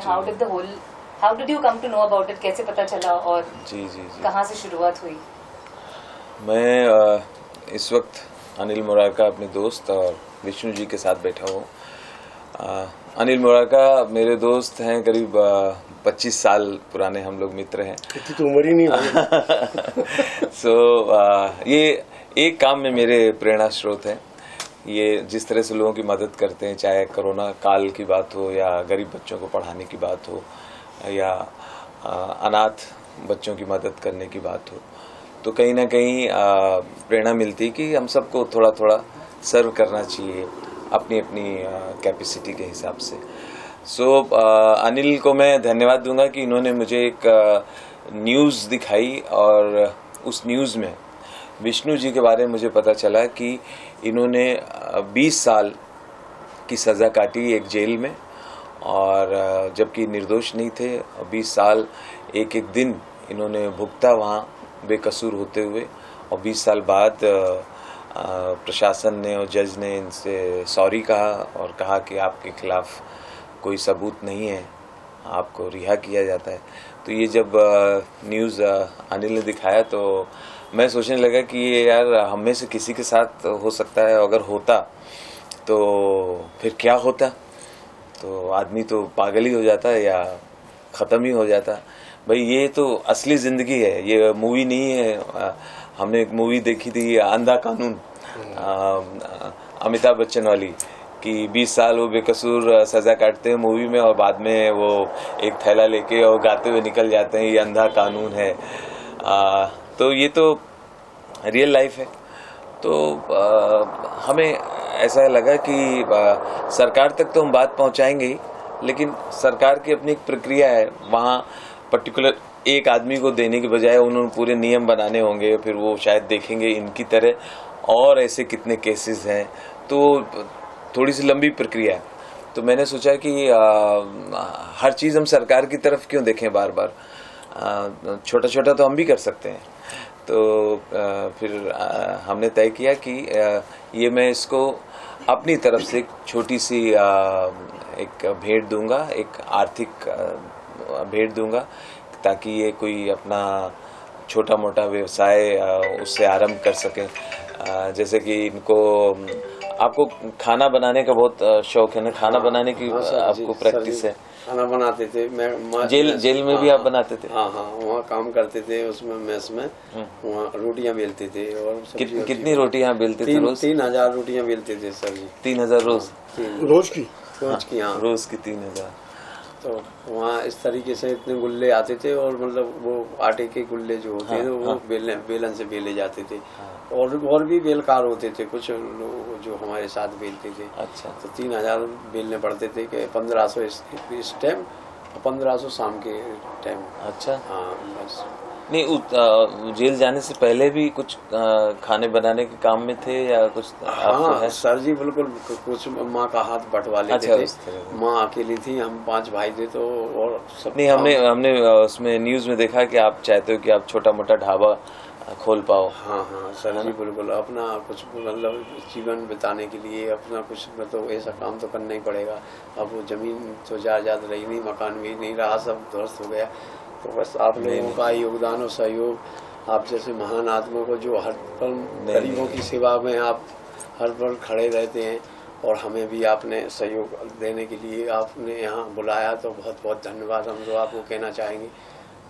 How did you come to know about it, कैसे पता चला और जी कहाँ से शुरुआत हुई? मैं इस वक्त अनिल मोरारका अपने दोस्त और विष्णु जी के साथ बैठा हूँ। अनिल मोरारका मेरे दोस्त हैं, करीब 25 साल पुराने हम लोग मित्र हैं। इतनी तो उम्र ही नहीं हुई। ये एक काम में मेरे प्रेरणा स्रोत हैं। ये जिस तरह से लोगों की मदद करते हैं, चाहे कोरोना काल की बात हो या गरीब बच्चों को पढ़ाने की बात हो या अनाथ बच्चों की मदद करने की बात हो, तो कहीं ना कहीं प्रेरणा मिलती कि हम सबको थोड़ा थोड़ा सर्व करना चाहिए अपनी अपनी कैपेसिटी के हिसाब से। अनिल को मैं धन्यवाद दूंगा कि इन्होंने मुझे एक न्यूज़ दिखाई और उस न्यूज़ में विष्णु जी के बारे में मुझे पता चला कि इन्होंने 20 साल की सज़ा काटी एक जेल में, और जबकि निर्दोष नहीं थे। 20 साल एक एक दिन इन्होंने भुगता वहाँ बेकसूर होते हुए, और 20 साल बाद प्रशासन ने और जज ने इनसे सॉरी कहा और कहा कि आपके खिलाफ कोई सबूत नहीं है, आपको रिहा किया जाता है। तो ये जब न्यूज़ अनिल ने दिखाया तो मैं सोचने लगा कि ये यार हम में से किसी के साथ हो सकता है, अगर होता तो फिर क्या होता। तो आदमी तो पागल ही हो जाता है या ख़त्म ही हो जाता। भाई ये तो असली ज़िंदगी है, ये मूवी नहीं है। हमने एक मूवी देखी थी अंधा कानून, अमिताभ बच्चन वाली, कि 20 साल वो बेकसूर सज़ा काटते हैं मूवी में और बाद में वो एक थैला लेके और गाते हुए निकल जाते हैं, ये अंधा कानून है। तो ये तो रियल लाइफ है। तो हमें ऐसा लगा कि सरकार तक तो हम बात पहुंचाएंगे ही, लेकिन सरकार की अपनी एक प्रक्रिया है। वहाँ पर्टिकुलर एक आदमी को देने के बजाय उन्होंने पूरे नियम बनाने होंगे, फिर वो शायद देखेंगे इनकी तरह और ऐसे कितने केसेस हैं, तो थोड़ी सी लंबी प्रक्रिया है। तो मैंने सोचा कि हर चीज़ हम सरकार की तरफ क्यों देखें बार बार, छोटा छोटा तो हम भी कर सकते हैं। तो फिर हमने तय किया कि ये मैं इसको अपनी तरफ से एक छोटी सी एक भेंट दूंगा, एक आर्थिक भेंट दूंगा, ताकि ये कोई अपना छोटा मोटा व्यवसाय उससे आरंभ कर सकें। जैसे कि इनको, आपको खाना बनाने का बहुत शौक है ना, खाना बनाने की आपको प्रैक्टिस है? खाना बनाते थे, मैं जेल में भी आप बनाते थे? हाँ, वहाँ काम करते थे, उसमें मेस में वहाँ रोटियाँ बेलते थे। और कितनी रोटियाँ बेलते थे रोज? 3000 रोटियाँ बेलते थे सर जी। 3000 रोज? रोज की? हाँ, रोज की 3000। तो वहाँ इस तरीके से इतने गुल्ले आते थे, और मतलब वो आटे के गुल्ले जो होते थे वो बेलन से बेले जाते थे। और भी बेलकार होते थे कुछ लोग जो हमारे साथ बेलते थे। अच्छा। तो 3000 बेलने पड़ते थे कि 1500 इस टाइम, 1500 शाम के टाइम। अच्छा। हाँ बस। नहीं, जेल जाने से पहले भी कुछ खाने बनाने के काम में थे या कुछ? हाँ सर जी, बिल्कुल। कुछ माँ का हाथ बंटवा लेते थे। माँ अकेली थी, हम 5 भाई थे, तो और सब। नहीं, हमने उसमें न्यूज़ में देखा कि आप चाहते हो कि आप छोटा मोटा ढाबा खोल पाओ। हाँ सर जी, बिल्कुल। अपना कुछ मतलब जीवन बिताने के लिए अपना कुछ मतलब ऐसा काम तो करना ही पड़ेगा। अब वो जमीन तो जायदाद रही नहीं, मकान भी नहीं रहा, सब ध्वस्त हो गया। तो बस आप लोगों का योगदान और सहयोग, आप जैसे महान आत्माओं को जो हर पल गरीबों की सेवा में आप हर पल खड़े रहते हैं, और हमें भी आपने सहयोग देने के लिए आपने यहाँ बुलाया, तो बहुत बहुत धन्यवाद हम तो आपको कहना चाहेंगे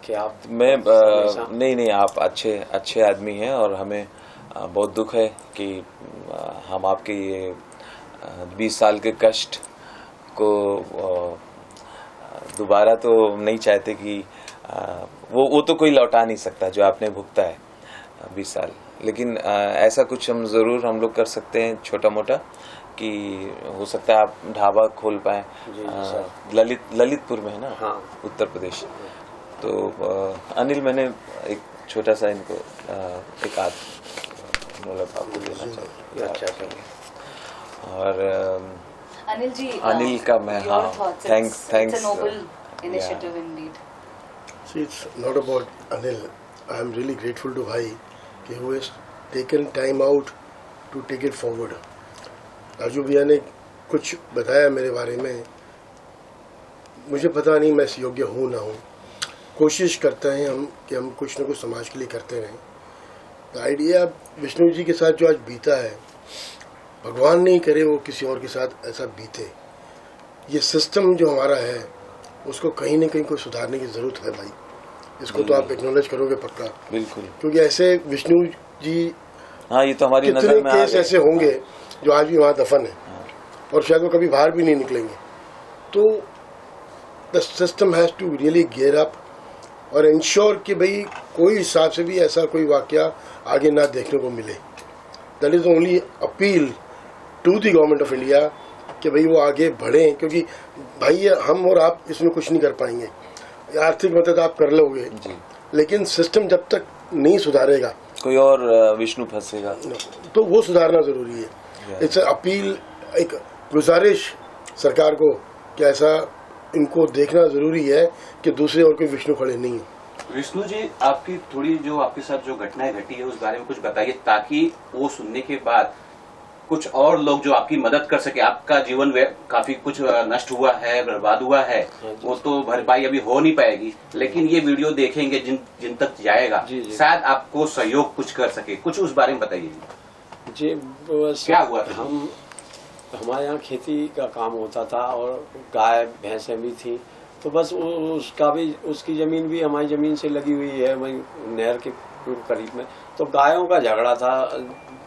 कि आप। नहीं, आप अच्छे आदमी हैं, और हमें बहुत दुख है कि हम आपके ये 20 साल के कष्ट को दोबारा तो नहीं चाहते कि वो तो कोई लौटा नहीं सकता जो आपने भुगता है 20 साल। लेकिन ऐसा कुछ हम लोग कर सकते हैं छोटा मोटा, कि हो सकता है आप ढाबा खोल पाएँ। ललितपुर में है ना? हाँ। उत्तर प्रदेश। तो अनिल, मैंने एक छोटा सा इनको एक आध मतलब आपको देना चाहिए। अच्छा। और अनिल जी, अनिल का मैं thanks. It's a noble initiative indeed. See, it's not about Anil. I am really grateful to Bhai who has taken time out to take it forward. Raju भैया ने कुछ बताया मेरे बारे में, मुझे पता नहीं मैं इस योग्य हूँ ना हूँ, कोशिश करते हैं हम कि हम कुछ न कुछ समाज के लिए करते रहें। द आइडिया विष्णु जी के साथ जो आज बीता है, भगवान नहीं करे वो किसी और के साथ ऐसा बीते। ये सिस्टम जो हमारा है उसको कहीं न कहीं कोई सुधारने की ज़रूरत है भाई। इसको तो आप एक्नॉलेज करोगे पक्का। बिल्कुल, क्योंकि ऐसे विष्णु जी हाँ, ये तो हमारी कितने नजर में आ केस गए। ऐसे होंगे जो आज भी वहाँ दफन है और शायद वो कभी बाहर भी नहीं निकलेंगे। तो the system has to really gear up और इंश्योर कि भाई कोई हिसाब से भी ऐसा कोई वाकया आगे ना देखने को मिले। That is only appeal to the government of India कि भाई वो आगे बढ़ें, क्योंकि भाई हम और आप इसमें कुछ नहीं कर पाएंगे। आर्थिक मदद आप कर लोगे जी, लेकिन सिस्टम जब तक नहीं सुधारेगा कोई और विष्णु फंसेगा। तो वो सुधारना जरूरी है। इट्स अपील, एक गुजारिश सरकार को कि ऐसा इनको देखना जरूरी है कि दूसरे और कोई विष्णु खड़े नहीं है। विष्णु जी, आपकी थोड़ी जो आपके साथ जो घटनाएं घटी है उस बारे में कुछ बताइए, ताकि वो सुनने के बाद कुछ और लोग जो आपकी मदद कर सके। आपका जीवन काफी कुछ नष्ट हुआ है, बर्बाद हुआ है, वो तो भरपाई अभी हो नहीं पाएगी, लेकिन ये वीडियो देखेंगे जिन तक जाएगा, शायद आपको सहयोग कुछ कर सके। कुछ उस बारे में बताइए जी। बस क्या हुआ था? हमारे यहाँ खेती का काम होता था और गाय भैंसें भी थी, तो बस उसका भी, उसकी जमीन भी हमारी जमीन से लगी हुई है, वही नहर के करीब में। तो गायों का झगड़ा था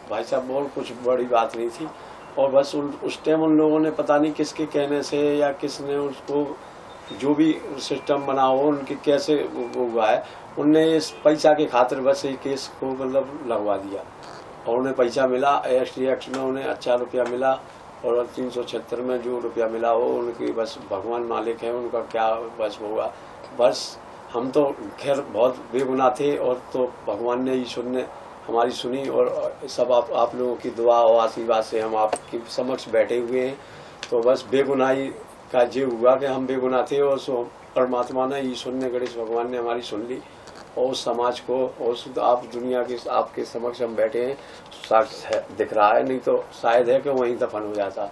भाई साहब, और कुछ बड़ी बात नहीं थी। और बस उस टाइम उन लोगों ने पता नहीं किसके कहने से या किसने उसको जो भी सिस्टम बना हो, उनके कैसे वो हुआ है, उनने इस पैसा के खातिर बस ये केस को मतलब लगवा दिया और उन्हें पैसा मिला। STX में उन्हें अच्छा रुपया मिला और 376 में जो रुपया मिला वो उनकी बस भगवान मालिक है, उनका क्या बस हुआ। बस हम तो खैर बहुत बेगुनाह थे और तो भगवान ने, ईश्वर ने हमारी सुनी और सब आप लोगों की दुआ और आशीर्वाद से हम आपके समक्ष बैठे हुए हैं। तो बस बेगुनाही का ये हुआ कि हम बेगुनाह थे और सो परमात्मा ने, ईश्वर ने, गणेश भगवान ने हमारी सुन ली और उस समाज को, और आप दुनिया के आपके समक्ष हम बैठे हैं, साक्ष्य दिख रहा है। नहीं तो शायद है कि वहीं दफन हो जाता,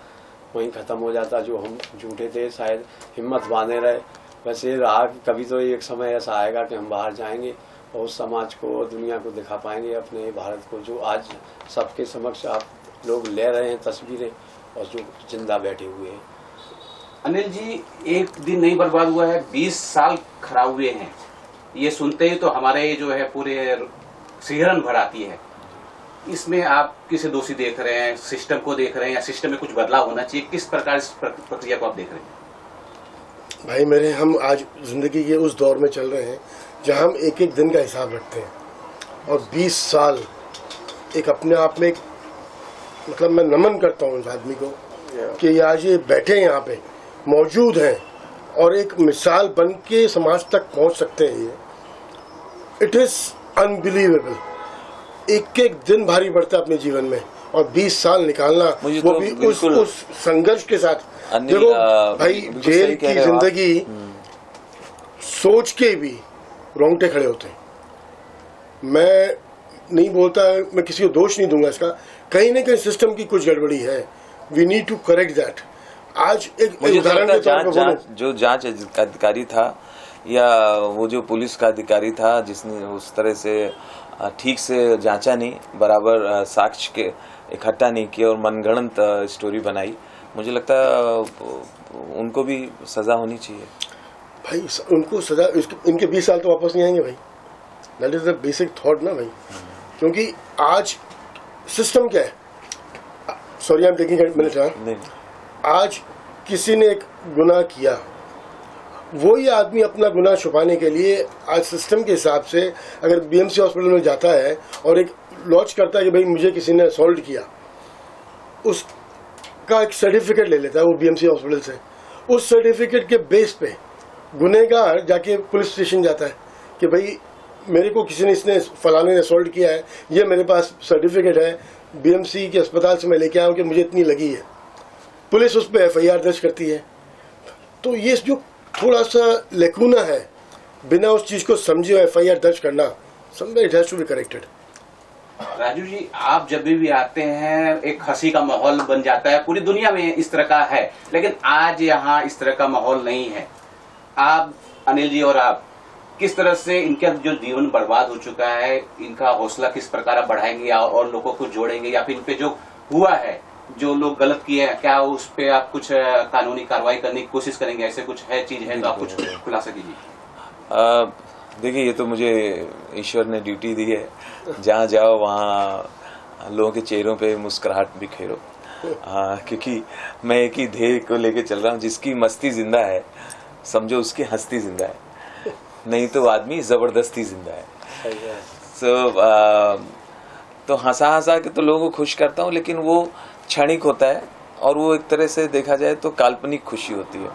वहीं खत्म हो जाता। जो हम झूठे थे, शायद हिम्मत बांधे रहे। बस ये रहा कि कभी तो एक समय ऐसा आएगा कि हम बाहर जाएंगे और उस समाज को और दुनिया को दिखा पाएंगे, अपने भारत को, जो आज सबके समक्ष आप लोग ले रहे हैं तस्वीरें और जो जिंदा बैठे हुए हैं। अनिल जी, एक दिन नहीं बर्बाद हुआ है, 20 साल खराब हुए हैं। ये सुनते ही तो हमारे जो है पूरे सिहरन भर आती है। इसमें आप किसे दोषी देख रहे हैं? सिस्टम को देख रहे हैं या सिस्टम में कुछ बदलाव होना चाहिए? किस प्रकार इस प्रक्रिया को आप देख रहे हैं? भाई मेरे, हम आज जिंदगी के उस दौर में चल रहे हैं जहां हम एक एक दिन का हिसाब रखते हैं और 20 साल एक अपने आप में एक, मतलब मैं नमन करता हूं उस आदमी को कि आज ये बैठे यहाँ पे मौजूद हैं और एक मिसाल बन के समाज तक पहुंच सकते हैं। ये इट इज अनबिलीवेबल। एक एक दिन भारी पड़ता है अपने जीवन में और 20 साल निकालना, वो तो भी उस संघर्ष के साथ। देखो भाई, जेल की जिंदगी सोच के भी रोंगटे खड़े होते हैं। मैं नहीं बोलता, मैं किसी को दोष नहीं दूंगा इसका, कहीं ना कहीं सिस्टम की कुछ गड़बड़ी है। We need to correct that. आज एक उदाहरण के तौर पर जो जांच अधिकारी था या वो जो पुलिस का अधिकारी था जिसने उस तरह से ठीक से जांचा नहीं, बराबर साक्ष्य के इकट्ठा नहीं किया और मनगढ़ंत स्टोरी बनाई, मुझे लगता है उनको भी सजा होनी चाहिए। भाई उनको सजा, इनके 20 साल तो वापस नहीं आएंगे भाई। That is the basic thought ना भाई। क्योंकि आज सिस्टम क्या है, sorry I am taking a minute. आज किसी ने एक गुनाह किया, वही आदमी अपना गुनाह छुपाने के लिए आज सिस्टम के हिसाब से अगर BMC हॉस्पिटल में जाता है और एक लॉन्च करता है कि भाई मुझे किसी ने असॉल्ट किया, उसका एक सर्टिफिकेट ले लेता है वो BMC हॉस्पिटल से। उस सर्टिफिकेट के बेस पे गुनहगार जाके पुलिस स्टेशन जाता है कि भाई मेरे को किसी ने, इसने फलाने ने असॉल्ट किया है, ये मेरे पास सर्टिफिकेट है, BMC के अस्पताल से मैं लेके आया हूँ कि मुझे इतनी लगी है। पुलिस उस पर FIR दर्ज करती है। तो ये जो थोड़ा सा लेकुना है, बिना उस चीज को समझे FIR दर्ज करना, somewhere it has to be corrected. Raju ji, आप जब भी आते हैं एक हंसी का माहौल बन जाता है, पूरी दुनिया में इस तरह का है, लेकिन आज यहाँ इस तरह का माहौल नहीं है। आप अनिल जी और आप किस तरह से इनका जो जीवन बर्बाद हो चुका है, इनका हौसला किस प्रकार आप बढ़ाएंगे या और लोगों को जोड़ेंगे, या फिर इन पे जो हुआ है, जो लोग गलत किए हैं, क्या उस पे आप कुछ कानूनी कार्रवाई करने की कोशिश करेंगे? ऐसे कुछ है चीज है तो आप कुछ खुलासा कीजिए। देखिए, ये तो मुझे ईश्वर ने ड्यूटी दी है, जहाँ जाओ वहाँ लोगों के चेहरों पे मुस्कुराहट बिखेरो। क्योंकि मैं एक ही ध्येय को लेके चल रहा हूँ, जिसकी मस्ती जिंदा है समझो उसकी हस्ती जिंदा है, नहीं तो आदमी जबरदस्ती जिंदा है। तो हंसा हंसा के तो लोगों को खुश करता हूँ, लेकिन वो क्षणिक होता है और वो एक तरह से देखा जाए तो काल्पनिक खुशी होती है।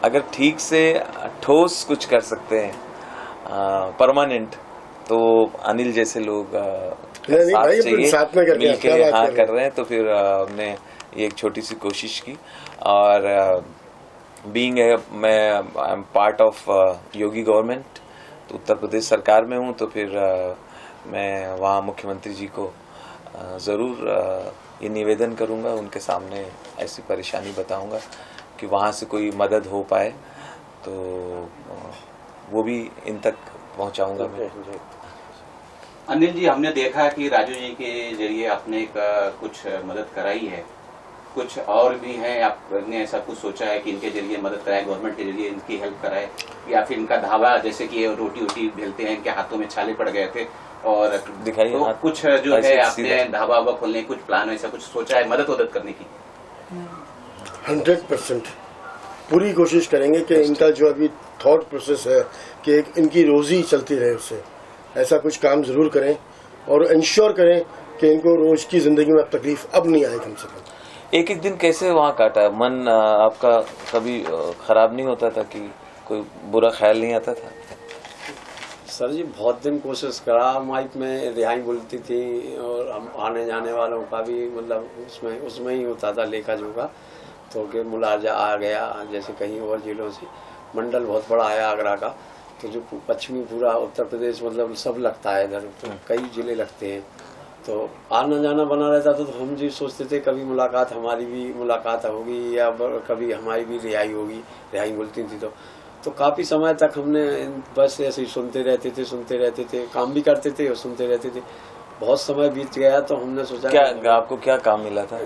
अगर ठीक से ठोस कुछ कर सकते हैं परमानेंट, तो अनिल जैसे लोग भाई चाहिए, साथ में करके मिलके हाँ कर रहे हैं। तो फिर हमने ये एक छोटी सी कोशिश की, और बीइंग मैं I am part of Yogi government, तो उत्तर प्रदेश सरकार में हूँ, तो फिर मैं वहाँ मुख्यमंत्री जी को ज़रूर ये निवेदन करूँगा, उनके सामने ऐसी परेशानी बताऊँगा कि वहाँ से कोई मदद हो पाए, तो वो भी इन तक पहुँचाऊँगा मैं। अनिल जी, हमने देखा कि राजू जी के जरिए आपने कुछ मदद कराई है, कुछ और भी है, आपने ऐसा कुछ सोचा है कि इनके जरिए मदद कराए, गवर्नमेंट के जरिए इनकी हेल्प कराए, या फिर इनका ढाबा, जैसे कि ये रोटी वोटी बेलते हैं, इनके हाथों में छाले पड़ गए थे, और दिखाइए तो हाथ, कुछ जो है आपने ढाबा वाबा खोलने कुछ प्लान ऐसा कुछ सोचा है मदद करने की? 100% पूरी कोशिश करेंगे कि इनका जो अभी थॉट प्रोसेस है कि इनकी रोजी चलती रहे, उससे ऐसा कुछ काम जरूर करें और इंश्योर करें कि इनको रोज की जिंदगी में अब तकलीफ अब नहीं आए कम से कम। एक एक दिन कैसे वहाँ काटा? मन आपका कभी खराब नहीं होता था कि कोई बुरा ख्याल नहीं आता था? सर जी बहुत दिन कोशिश करा, माइक में रिहाई बोलती थी, और हम आने जाने वालों का भी मतलब उसमें ही होता था लेखा जोखा, तो कि मुलाजा आ गया, जैसे कहीं और जिलों से मंडल बहुत बड़ा है आगरा का, तो जो पश्चिमी पूरा उत्तर प्रदेश मतलब सब लगता है इधर, तो कई जिले लगते हैं, तो आना जाना बना रहता था। तो हम जी सोचते थे कभी हमारी भी मुलाकात होगी या कभी हमारी भी रिहाई होगी, रिहाई बोलती थी तो काफ़ी समय तक हमने बस ऐसे ही सुनते रहते थे, काम भी करते थे और सुनते रहते थे। बहुत समय बीत गया तो हमने सोचा आपको क्या काम मिला था?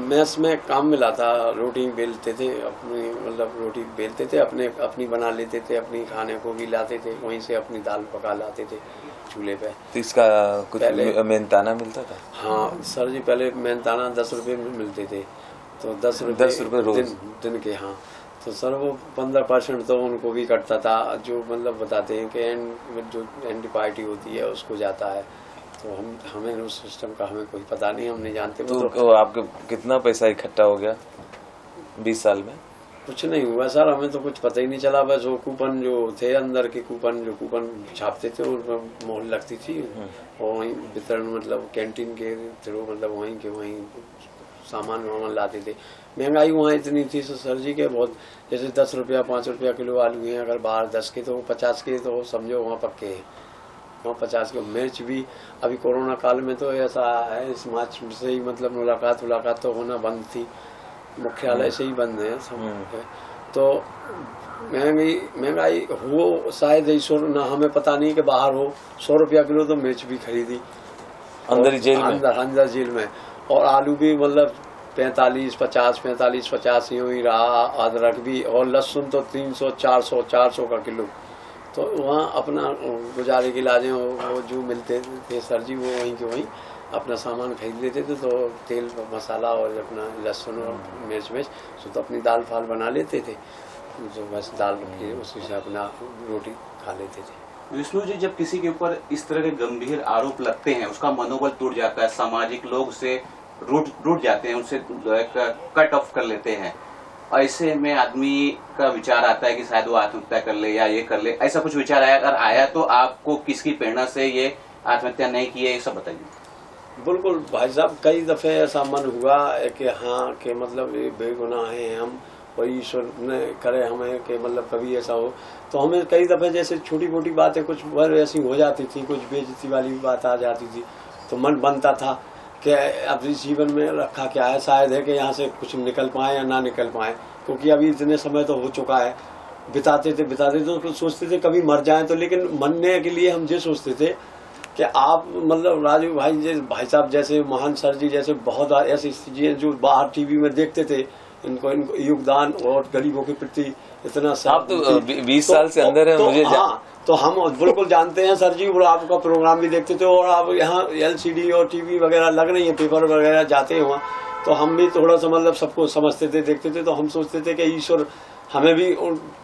मैस में काम मिला था, रोटी बेलते थे, रोटी बेलते थे, अपनी बना लेते थे, अपनी खाने को भी लाते थे, वहीं से अपनी दाल पका लाते थे चूल्हे पे। तो इसका कुछ मेहनताना मिलता था? हाँ सर जी, पहले मेहनताना 10 रुपये में मिलते थे, तो 10 रुपये रोज दिन के। हाँ, तो सर वो 15% तो उनको भी कटता था, जो मतलब बताते हैं कि जो एंटी पार्टी होती है उसको जाता है, तो हमें उस सिस्टम का हमें कोई पता नहीं, हम नहीं जानते। तो आपके कितना पैसा इकट्ठा हो गया 20 साल में? कुछ नहीं हुआ सर, हमें तो कुछ पता ही नहीं चला। बस वो कूपन जो थे अंदर के कूपन छापते थे, उनमें मोहर लगती थी, और वहीं वितरण मतलब कैंटीन के थ्रू मतलब वहीं सामान लाते थे। महंगाई वहाँ इतनी थी सर जी के बहुत, जैसे 10 रुपया 5 रुपया किलो आलू हैं, अगर बाहर 10 के तो 50 के, तो समझो वहाँ पक्के हैं, वहाँ 50 के। मिर्च भी अभी कोरोना काल में तो ऐसा है, इस मार्च से ही मतलब मुलाकात तो होना बंद थी, मुख्यालय से ही बंद है सब। तो महंगाई हो शायद ना, हमें पता नहीं कि बाहर हो 100 रुपया किलो तो मिर्च भी खरीदी अंदर जेल में, और आलू भी मतलब 45-50 यूँ ही रहा, अदरक भी, और लहसुन तो 300-400 का किलो। तो वहाँ अपना गुजारे के इलाजे वो जो मिलते थे सर जी, वो वहीं के वहीं अपना सामान खरीद लेते थे, तो तेल मसाला और अपना लहसुन और मिर्च तो अपनी दाल फाल बना लेते थे, जो बस दाल के उसी से अपना रोटी खा लेते थे। विष्णु जी, जब किसी के ऊपर इस तरह के गंभीर आरोप लगते हैं, उसका मनोबल टूट जाता है, सामाजिक लोग से रूठ जाते हैं, उनसे कट ऑफ कर लेते हैं, ऐसे में आदमी का विचार आता है कि शायद वो आत्महत्या कर ले या ये कर ले, ऐसा कुछ विचार आया? अगर आया तो आपको किसकी प्रेरणा से ये आत्महत्या नहीं की है, ये सब बताइए। बिल्कुल भाई साहब, कई दफे ऐसा मन हुआ कि हाँ कि मतलब ये बेगुनाह हैं हम, और ईश्वर ने करे हमें कि मतलब कभी ऐसा हो, तो हमें कई दफे जैसे छोटी मोटी बातें कुछ बार ऐसी हो जाती थी, कुछ बेइज्जती वाली भी बात आ जाती थी, तो मन बनता था कि अब इस जीवन में रखा क्या है, शायद है कि यहाँ से कुछ निकल पाए या ना निकल पाए, क्योंकि अभी इतने समय तो हो चुका है, बिताते थे तो कुछ सोचते थे कभी मर जाएं तो, लेकिन मरने के लिए हम ये सोचते थे कि आप मतलब राजू भाई साहब जैसे महान सर जी जैसे बहुत ऐसी चीजें जो बाहर टीवी में देखते थे, इनको योगदान और गरीबों के प्रति इतना आप तो 20 साल से अंदर है, मुझे हाँ, तो हम बिल्कुल जानते हैं सर जी, और आपका प्रोग्राम भी देखते थे, और आप यहाँ LCD और टीवी वगैरह लग रही है, पेपर वगैरह जाते हैं वहाँ, तो हम भी थोड़ा सा मतलब सबको समझते थे, देखते थे, तो हम सोचते थे कि ईश्वर हमें भी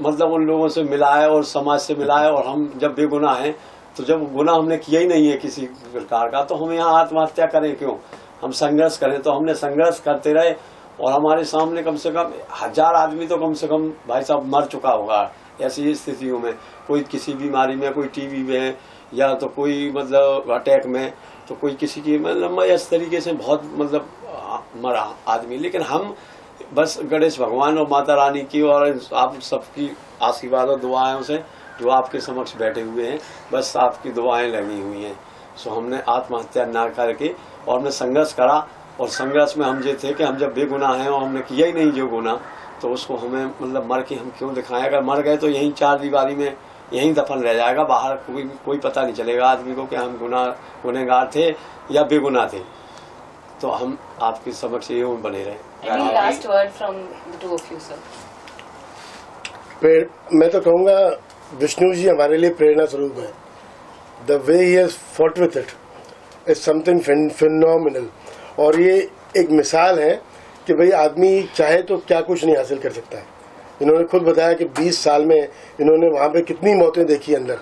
मतलब उन लोगों से मिला है और समाज से मिला है, और हम जब बेगुनाह हैं, तो जब गुनाह हमने किया ही नहीं है किसी प्रकार का, तो हम यहाँ आत्महत्या करें क्यों, हम संघर्ष करें। तो हमने संघर्ष करते रहे, और हमारे सामने कम से कम 1000 आदमी तो कम से कम भाई साहब मर चुका होगा ऐसी स्थितियों में, कोई किसी बीमारी में, कोई टीबी में, या तो कोई मतलब अटैक में, तो कोई किसी की मतलब इस तरीके से बहुत मतलब मरा आदमी। लेकिन हम बस गणेश भगवान और माता रानी की और आप सबकी आशीर्वाद और दुआओं से जो आपके समक्ष बैठे हुए हैं, बस आपकी दुआएं लगी हुई हैं। सो हमने आत्महत्या ना करके और हमने संघर्ष करा, और संघर्ष में हम ये थे कि हम जब बेगुनाह हैं और हमने किया ही नहीं जो गुनाह, तो उसको हमें मतलब मर के हम क्यों दिखाएं। अगर मर गए तो यहीं 4 दीवारी में यहीं दफन रह जाएगा, बाहर कोई पता नहीं चलेगा आदमी को कि हम गुनहगार थे या बेगुनाह थे। तो हम आपके समक्ष ये बने रहे। Any last word from the two of you, sir? मैं तो कहूँगा विष्णु जी हमारे लिए प्रेरणा स्वरूप है। The way he has fought with it is something phenomenal, और ये एक मिसाल है कि भाई आदमी चाहे तो क्या कुछ नहीं हासिल कर सकता है। इन्होंने खुद बताया कि 20 साल में इन्होंने वहाँ पे कितनी मौतें देखी अंदर,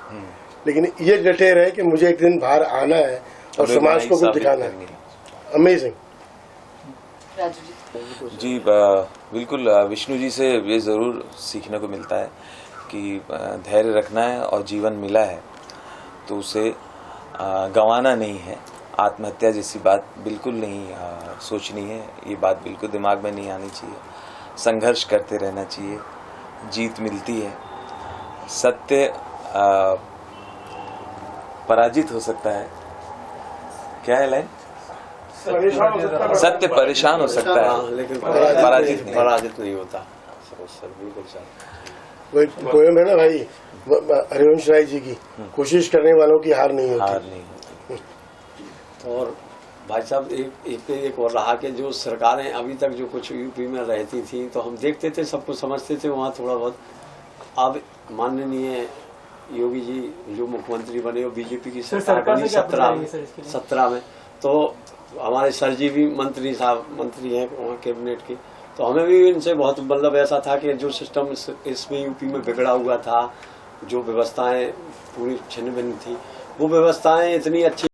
लेकिन ये डटे रहे कि मुझे एक दिन बाहर आना है और समाज को कुछ दिखाना है। अमेजिंग। राजू जी बिल्कुल, विष्णु जी से ये ज़रूर सीखने को मिलता है कि धैर्य रखना है, और जीवन मिला है तो उसे गंवाना नहीं है। आत्महत्या जैसी बात बिल्कुल नहीं सोचनी है, ये बात बिल्कुल दिमाग में नहीं आनी चाहिए। संघर्ष करते रहना चाहिए, जीत मिलती है। सत्य पराजित हो सकता है, क्या है लाइन, सत्य परेशान हो सकता है, लेकिन पराजित नहीं होता। बिल्कुल सर, वही पोएम है ना भाई हरिवंश राय जी की, कोशिश करने वालों की हार नहीं होती। हार नहीं होती। और भाई साहब एक और रहा कि जो सरकारें अभी तक जो कुछ यूपी में रहती थी, तो हम देखते थे, सब कुछ समझते थे वहाँ थोड़ा बहुत। अब माननीय योगी जी जो मुख्यमंत्री बने, वो बीजेपी की सरकार बनी 17 में, तो हमारे सर जी भी मंत्री हैं वहाँ कैबिनेट के, तो हमें भी इनसे बहुत मतलब ऐसा था कि जो सिस्टम इसमें यूपी में बिगड़ा हुआ था, जो व्यवस्थाएं पूरी छिन्न भिन्न थी, वो व्यवस्थाएं इतनी अच्छी